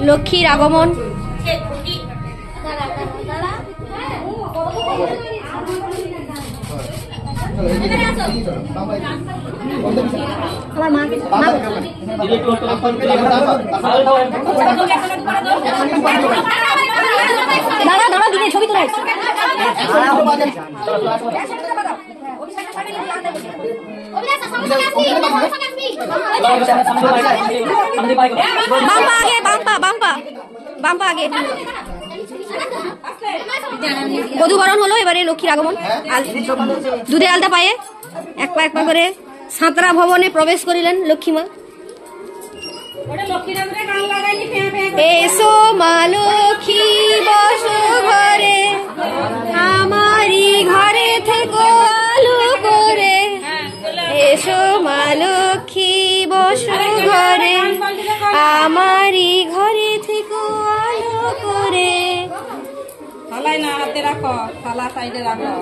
লক্ষ্মীর আগমন। দাঁড়া দাঁড়া দিদি ছবি তোলা হচ্ছে। বাম্পা আগে বধূবরণ হলো, এবারে লক্ষ্মীর আগমন। দুধে আলতা পায়ে এক পা করে সাঁতরা ভবনে প্রবেশ করিলেন লক্ষ্মীমা। এসো মা লক্ষ্মী বসো ঘরে, আমারি ঘরে থেকো আলো করে। এসো মা লক্ষ্মী বসো ঘরে, আমারি ঘরে থেকো আলো করে। থালায় না হাতে রাখো, থালা সাইডে রাখো।